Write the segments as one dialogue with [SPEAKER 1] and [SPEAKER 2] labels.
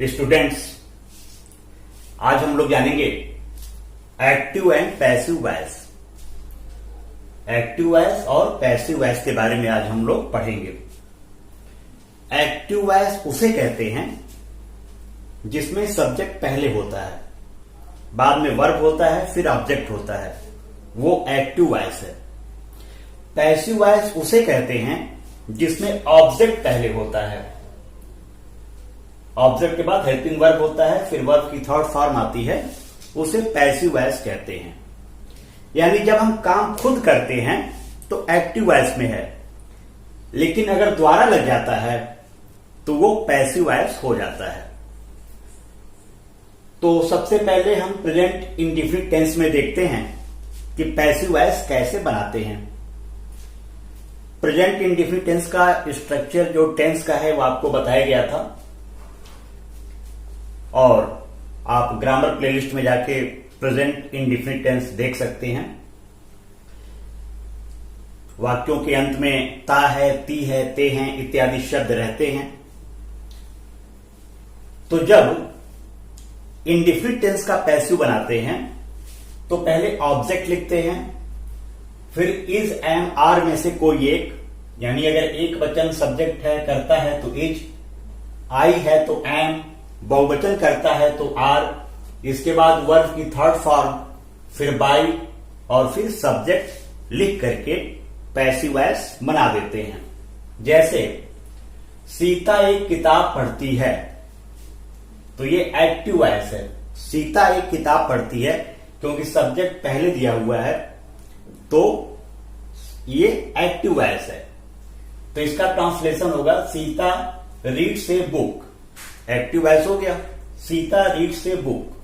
[SPEAKER 1] Students, आज हम लोग जानेंगे active and passive voice. Active voice और पैसिव वॉइस के बारे में आज हम लोग पढ़ेंगे। एक्टिव वॉइस उसे कहते हैं जिसमें सब्जेक्ट पहले होता है, बाद में वर्ब होता है, फिर ऑब्जेक्ट होता है, वो एक्टिव वॉइस है। पैसिव वॉइस उसे कहते हैं जिसमें ऑब्जेक्ट पहले होता है, ऑब्जेक्ट के बाद हेल्पिंग वर्ब होता है, फिर वर्ब की थर्ड फॉर्म आती है, उसे पैसिव वॉइस कहते हैं। यानी जब हम काम खुद करते हैं तो एक्टिव वॉइस में है, लेकिन अगर द्वारा लग जाता है तो वो पैसिव वॉइस हो जाता है। तो सबसे पहले हम प्रेजेंट इंडेफिनिट टेंस में देखते हैं कि पैसिव वॉइस कैसे बनाते हैं। प्रेजेंट इंडेफिनिट टेंस का स्ट्रक्चर जो टेंस का है वो आपको बताया गया था, और आप ग्रामर प्लेलिस्ट में जाके प्रेजेंट इंडेफिनिट टेंस देख सकते हैं। वाक्यों के अंत में ता है, ती है, ते हैं इत्यादि शब्द रहते हैं। तो जब इंडेफिनिट टेंस का पैसिव बनाते हैं तो पहले ऑब्जेक्ट लिखते हैं, फिर इज, एम, आर में से कोई एक, यानी अगर एक वचन सब्जेक्ट है करता है तो इज, आई है तो एम, बहुवचन करता है तो आर, इसके बाद वर्ब की थर्ड फॉर्म, फिर बाई और फिर सब्जेक्ट लिख करके पैसिव वॉइस बना देते हैं। जैसे सीता एक किताब पढ़ती है, तो ये एक्टिव वॉइस है। सीता एक किताब पढ़ती है, क्योंकि सब्जेक्ट पहले दिया हुआ है तो ये एक्टिव वॉइस है। तो इसका ट्रांसलेशन होगा Sita reads a book, active voice हो गया, सीता रीड्स ए बुक।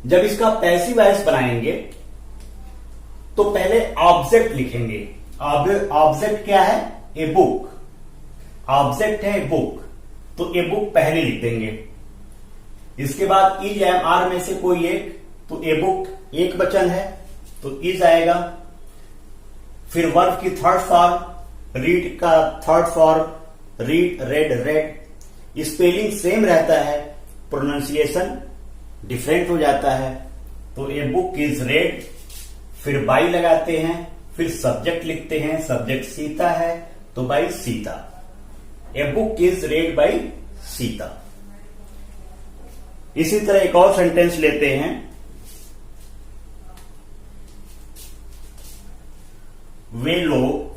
[SPEAKER 1] जब इसका पैसिव वॉइस बनाएंगे तो पहले ऑब्जेक्ट लिखेंगे। ऑब्जेक्ट क्या है? A book. ऑब्जेक्ट है बुक, तो ए बुक पहले लिख देंगे। इसके बाद इज, एम, आर में से कोई एक, तो ए बुक एक वचन है तो इज आएगा। फिर वर्ब की थर्ड फॉर्म, रीड का third form, read, red, red. Spelling same रहता है, प्रोनाउंसिएशन डिफरेंट हो जाता है। तो ए बुक इज रेड, फिर बाई लगाते हैं, फिर सब्जेक्ट लिखते हैं, सब्जेक्ट सीता है तो by Sita. A book is red by Sita. इसी तरह एक और सेंटेंस लेते हैं। वे लोग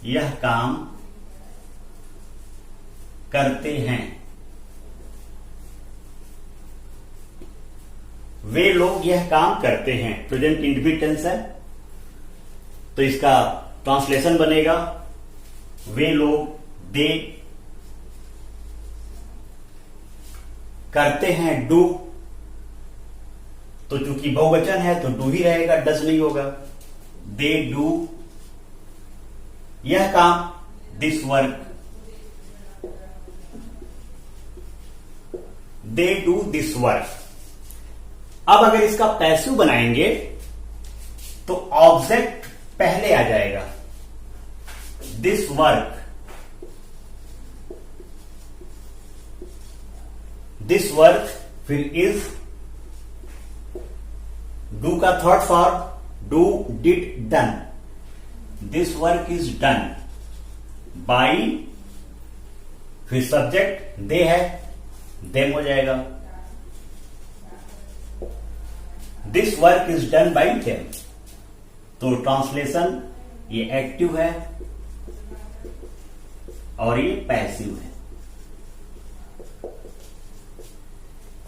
[SPEAKER 1] यह काम करते हैं। वे लोग यह काम करते हैं, प्रेजेंट इंडेफिनिट टेंस है, तो इसका ट्रांसलेशन बनेगा वे लोग, दे करते हैं, डू, तो चूंकि बहुवचन है तो डू ही रहेगा, डज नहीं होगा। दे डू यह काम, this work, they do this work. अब अगर इसका पैसिव बनाएंगे तो ऑब्जेक्ट पहले आ जाएगा, दिस वर्क, दिस वर्क, फिर इज, डू का third form, do, did, done, this work is done by, फिर सब्जेक्ट दे है, देम हो जाएगा, this work is done by them. तो ट्रांसलेशन ये एक्टिव है और ये पैसिव है।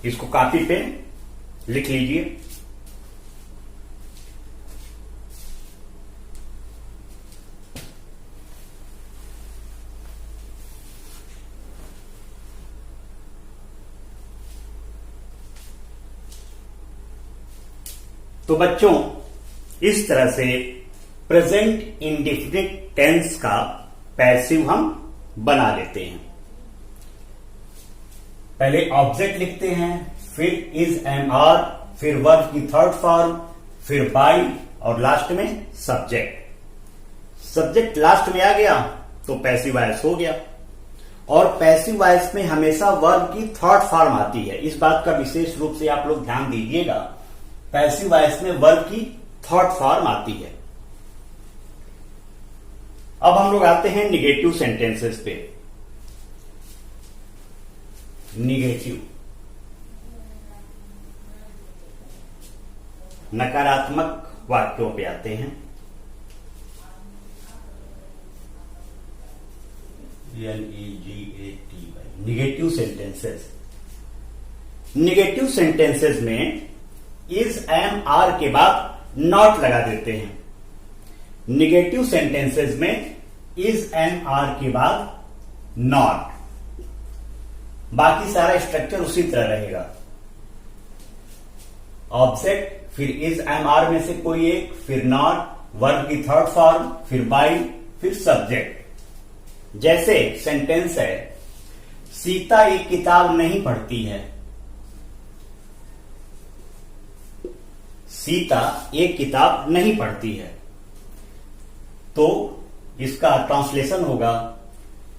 [SPEAKER 1] इसको कॉपी पे लिख लीजिए। तो बच्चों, इस तरह से प्रेजेंट इंडेफिनिट टेंस का पैसिव हम बना लेते हैं। पहले ऑब्जेक्ट लिखते हैं, फिर इज, एम, आर, फिर वर्ब की थर्ड फॉर्म, फिर बाई और लास्ट में सब्जेक्ट। सब्जेक्ट लास्ट में आ गया तो पैसिव वॉइस हो गया। और पैसिव वॉइस में हमेशा वर्ब की थर्ड फॉर्म आती है, इस बात का विशेष रूप से आप लोग ध्यान दीजिएगा। पैसिव वॉइस में वर्ब की थर्ड फॉर्म आती है। अब हम लोग आते हैं निगेटिव सेंटेंसेस पे। निगेटिव नकारात्मक वाक्यों पे आते हैं। NEGATY negative sentences. Negative sentences में इज एम आर के बाद नॉट लगा देते हैं। निगेटिव सेंटेंसेस में इज एम आर के बाद नॉट, बाकी सारा स्ट्रक्चर उसी तरह रहेगा। ऑब्जेक्ट, फिर इज एम आर में से कोई एक, फिर नॉट, वर्ब की थर्ड फॉर्म, फिर बाई, फिर सब्जेक्ट। जैसे सेंटेंस है, सीता एक किताब नहीं पढ़ती है। सीता एक किताब नहीं पढ़ती है, तो इसका ट्रांसलेशन होगा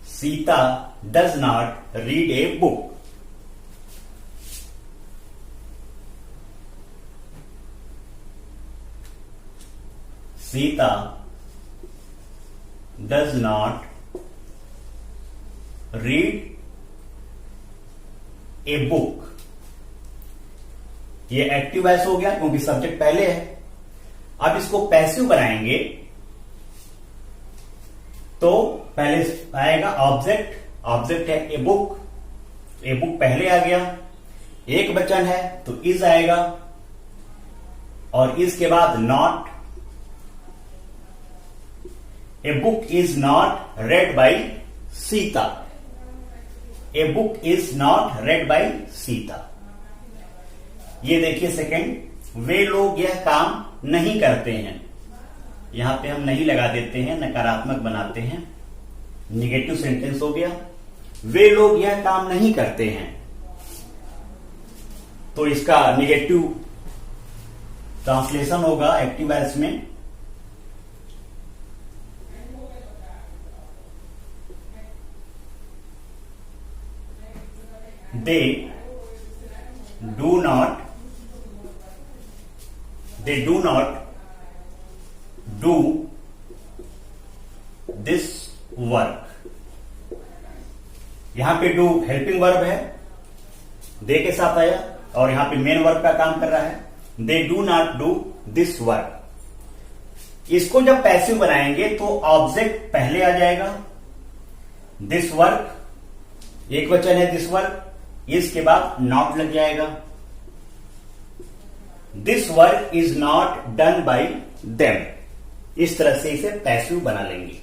[SPEAKER 1] Sita does not read a book. Sita does not read a book. ये एक्टिव वॉइस हो गया क्योंकि सब्जेक्ट पहले है। अब इसको पैसिव बनाएंगे तो पहले आएगा ऑब्जेक्ट, ऑब्जेक्ट है ए बुक, ए बुक पहले आ गया। एक वचन है तो इज आएगा और इसके बाद not. A book is not read by Sita. A book is not read by Sita. ये देखिए सेकंड, वे लोग यह काम नहीं करते हैं। यहां पे हम नहीं लगा देते हैं, नकारात्मक बनाते हैं। निगेटिव सेंटेंस हो गया, वे लोग यह काम नहीं करते हैं, तो इसका निगेटिव ट्रांसलेशन होगा एक्टिव वॉइस में they do not do this work। यहां पे डू हेल्पिंग वर्ब है, दे के साथ आया, और यहां पे मेन वर्ब का काम कर रहा है। They do not do this work. इसको जब पैसिव बनाएंगे तो ऑब्जेक्ट पहले आ जाएगा, दिस वर्क एक वचन है, दिस वर्क, इसके बाद नॉट लग जाएगा। This work is not done by them. इस तरह से इसे पैसिव बना लेंगे।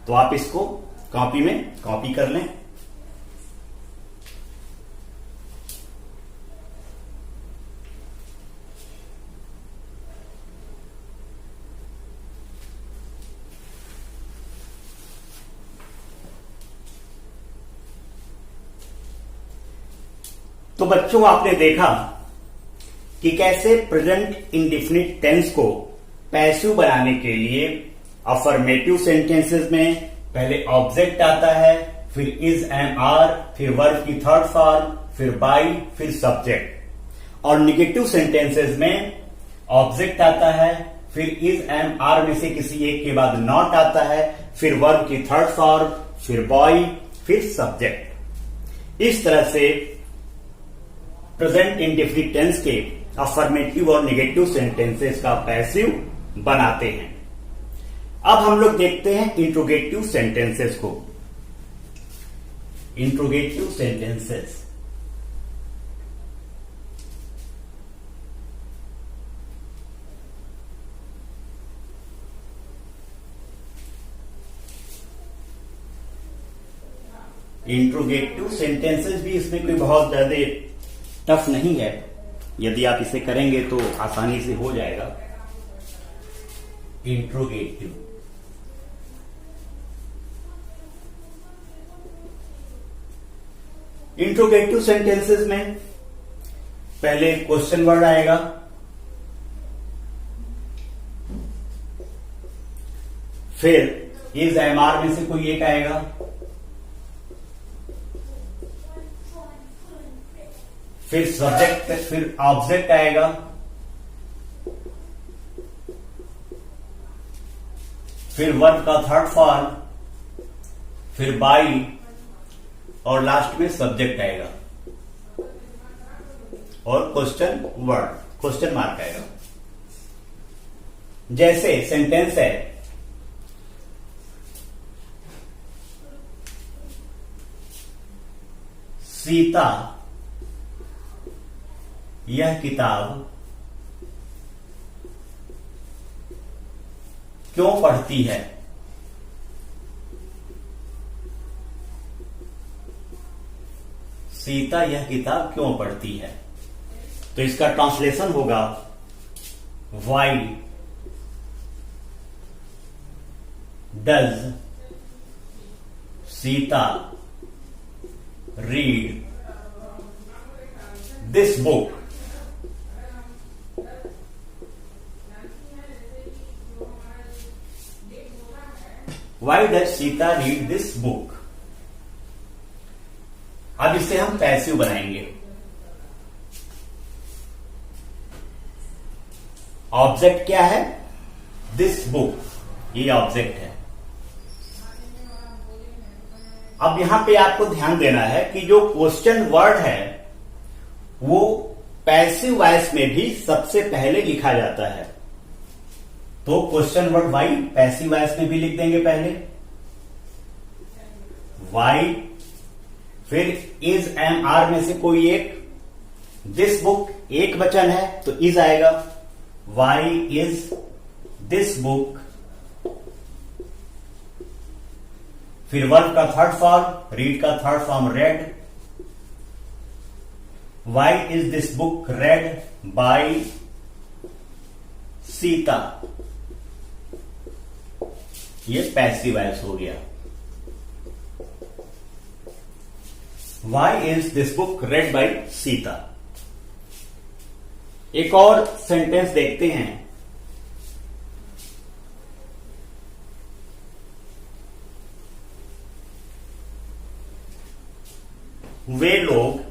[SPEAKER 1] तो आप इसको कॉपी में कॉपी कर लें। तो बच्चों, आपने देखा कि कैसे प्रेजेंट इंडेफिनिट टेंस को पैसिव बनाने के लिए अफर्मेटिव सेंटेंसेस में पहले ऑब्जेक्ट आता है, फिर इज एम आर, फिर वर्ब की थर्ड फॉर्म, फिर बाई, फिर सब्जेक्ट। और निगेटिव सेंटेंसेस में ऑब्जेक्ट आता है, फिर इज एम आर में से किसी एक के बाद नॉट आता है, फिर वर्ब की थर्ड फॉर्म, फिर बॉय, फिर सब्जेक्ट। इस तरह से प्रेजेंट इंडेफिनिट टेंस के अफर्मेटिव और निगेटिव सेंटेंसेस का पैसिव बनाते हैं। अब हम लोग देखते हैं इंट्रोगेटिव सेंटेंसेस को। इंट्रोगेटिव सेंटेंसेस इंट्रोगेटिव सेंटेंसेस भी इसमें कोई बहुत ज्यादा टफ नहीं है। यदि आप इसे करेंगे तो आसानी से हो जाएगा। इंट्रोगेटिव इंट्रोगेटिव सेंटेंसेस में पहले क्वेश्चन वर्ड आएगा, फिर इज एम आर में से कोई एक आएगा, फिर सब्जेक्ट, फिर ऑब्जेक्ट आएगा, फिर वर्ब का थर्ड फॉर्म, फिर बाई, और लास्ट में सब्जेक्ट आएगा और क्वेश्चन वर्ड, क्वेश्चन मार्क आएगा। जैसे सेंटेंस है, सीता यह किताब क्यों पढ़ती है? सीता यह किताब क्यों पढ़ती है? तो इसका ट्रांसलेशन होगा, why does Sita read this book? Why does Sita read this book? अब इसे हम पैसिव बनाएंगे। ऑब्जेक्ट क्या है? दिस बुक, ये ऑब्जेक्ट है। अब यहां पे आपको ध्यान देना है कि जो क्वेश्चन वर्ड है वो पैसिव वॉइस में भी सबसे पहले लिखा जाता है। तो question word Y passive voice में भी लिख देंगे पहले, वाई, फिर इज एम आर में से कोई एक, दिस बुक एक वचन है तो इज आएगा, वाई इज दिस बुक, फिर वर्ब का थर्ड फॉर्म, रीड का third form read, why is this book read by Sita, ये पैसिव वॉइस हो गया। Why is this book read by Sita. एक और सेंटेंस देखते हैं, वे लोग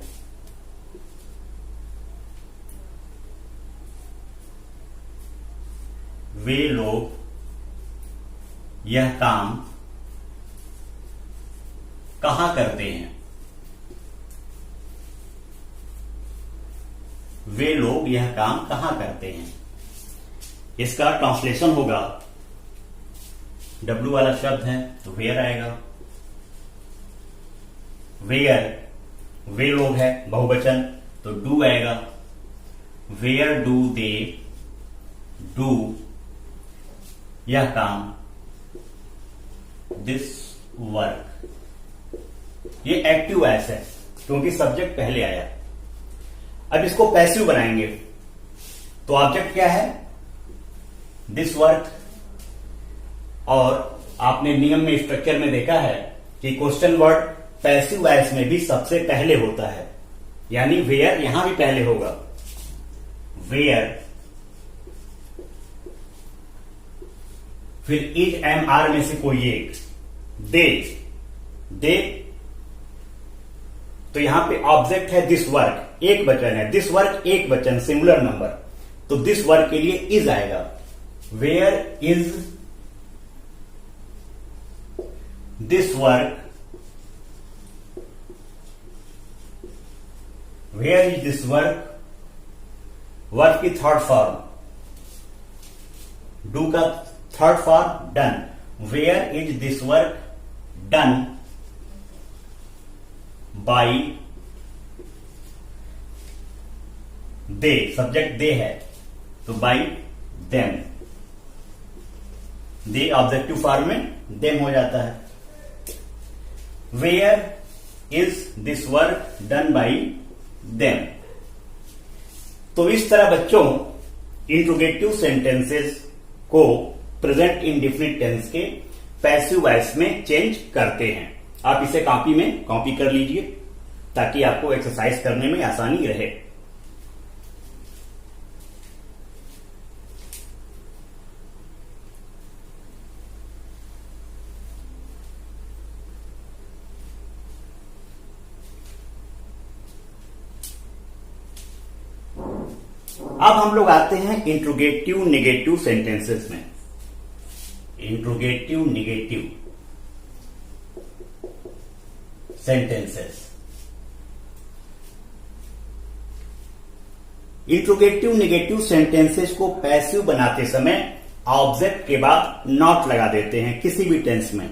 [SPEAKER 1] यह काम कहां करते हैं? वे लोग यह काम कहां करते हैं? इसका ट्रांसलेशन होगा, डब्ल्यू वाला शब्द है तो वेयर आएगा, वेयर, वे लोग है बहुवचन तो डू आएगा, वेयर डू दे डू यह काम, दिस वर्क। ये एक्टिव वॉइस है क्योंकि सब्जेक्ट पहले आया। अब इसको पैसिव बनाएंगे तो ऑब्जेक्ट क्या है? This work. और आपने नियम में, स्ट्रक्चर में देखा है कि क्वेश्चन वर्ड पैसिव वॉइस में भी सबसे पहले होता है, यानी वेयर यहां भी पहले होगा, वेयर, फिर इज एम आर में से कोई एक, दे, तो यहां पे ऑब्जेक्ट है दिस वर्क, एक वचन है, दिस वर्क एक वचन सिंगुलर नंबर, तो दिस वर्क के लिए इज आएगा, where is this work, where is this work, work की थर्ड फॉर्म, डू का third form done, where is this work done by they, subject they है तो by them, they objective form में them हो जाता है, where is this work done by them. तो इस तरह बच्चों इंट्रोगेटिव सेंटेंसेस को प्रेजेंट इंडेफिनिट टेंस के पैसिव वॉइस में चेंज करते हैं। आप इसे कॉपी में कॉपी कर लीजिए ताकि आपको एक्सरसाइज करने में आसानी रहे। अब हम लोग आते हैं इंट्रोगेटिव नेगेटिव सेंटेंसेस में। Interrogative negative sentences. Interrogative negative sentences को पैसिव बनाते समय ऑब्जेक्ट के बाद नॉट लगा देते हैं किसी भी टेंस में।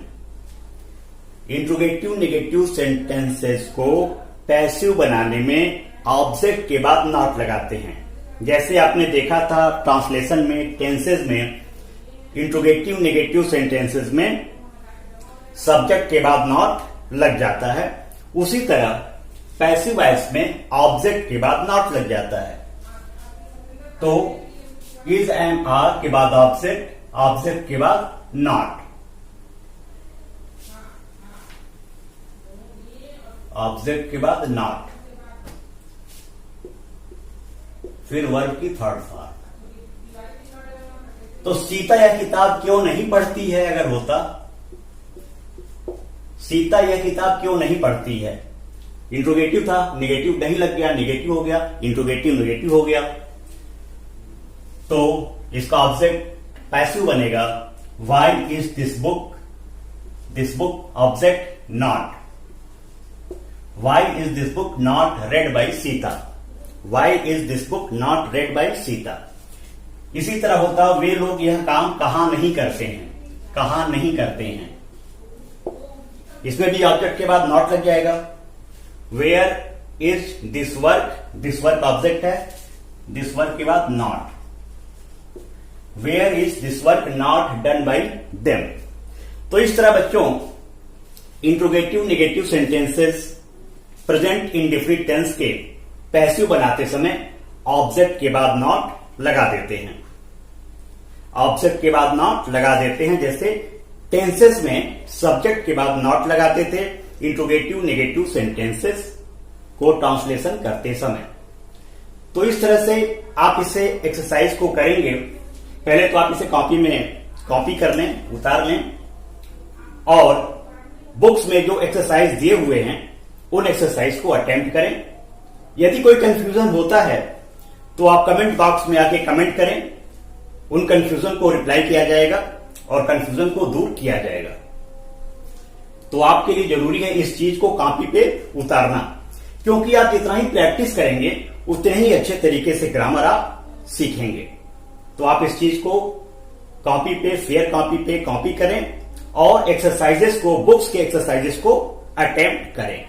[SPEAKER 1] इंट्रोगेटिव नेगेटिव सेंटेंसेस को पैसिव बनाने में ऑब्जेक्ट के बाद नॉट लगाते हैं। जैसे आपने देखा था ट्रांसलेशन में, टेंसेस में, इंट्रोगेटिव नेगेटिव सेंटेंसेस में सब्जेक्ट के बाद नॉट लग जाता है, उसी तरह पैसिव वॉइस में ऑब्जेक्ट के बाद नॉट लग जाता है। तो इज एम आर के बाद ऑब्जेक्ट, ऑब्जेक्ट के बाद नॉट, ऑब्जेक्ट के बाद नॉट, फिर वर्ब की थर्ड फॉर्म। तो सीता यह किताब क्यों नहीं पढ़ती है? अगर होता सीता यह किताब क्यों नहीं पढ़ती है, इंट्रोगेटिव था, नेगेटिव नहीं लग गया, नेगेटिव हो गया, इंट्रोगेटिव नेगेटिव हो गया, तो इसका ऑब्जेक्ट पैसिव बनेगा। Why is this book, this book object not, why is this book not read by Sita, why is this book not read by Sita. इसी तरह होता वे लोग यह काम कहां नहीं करते हैं, कहां नहीं करते हैं, इसमें भी ऑब्जेक्ट के बाद नॉट लग जाएगा। Where is this work, this work object है, दिस वर्क के बाद not. Where is this work not done by them. तो इस तरह बच्चों interrogative negative sentences present indefinite tense के पैसिव बनाते समय ऑब्जेक्ट के बाद नॉट लगा देते हैं, ऑब्जेक्ट के बाद नॉट लगा देते हैं। जैसे टेंसेस में सब्जेक्ट के बाद नॉट लगाते थे इंट्रोगेटिव नेगेटिव सेंटेंसेस को ट्रांसलेशन करते समय। तो इस तरह से आप इसे एक्सरसाइज को करेंगे। पहले तो आप इसे कॉपी में कॉपी कर लें, उतार लें, और बुक्स में जो एक्सरसाइज दिए हुए हैं उन एक्सरसाइज को अटेम्प्ट करें। यदि कोई कंफ्यूजन होता है तो आप कमेंट बॉक्स में आके कमेंट करें, उन कंफ्यूजन को रिप्लाई किया जाएगा और कंफ्यूजन को दूर किया जाएगा। तो आपके लिए जरूरी है इस चीज को कॉपी पे उतारना, क्योंकि आप जितना ही प्रैक्टिस करेंगे उतने ही अच्छे तरीके से ग्रामर आप सीखेंगे। तो आप इस चीज को कॉपी पे, फेयर कॉपी पे कॉपी करें और एक्सरसाइजेस को, बुक्स के एक्सरसाइजेस को अटेम्प्ट करें।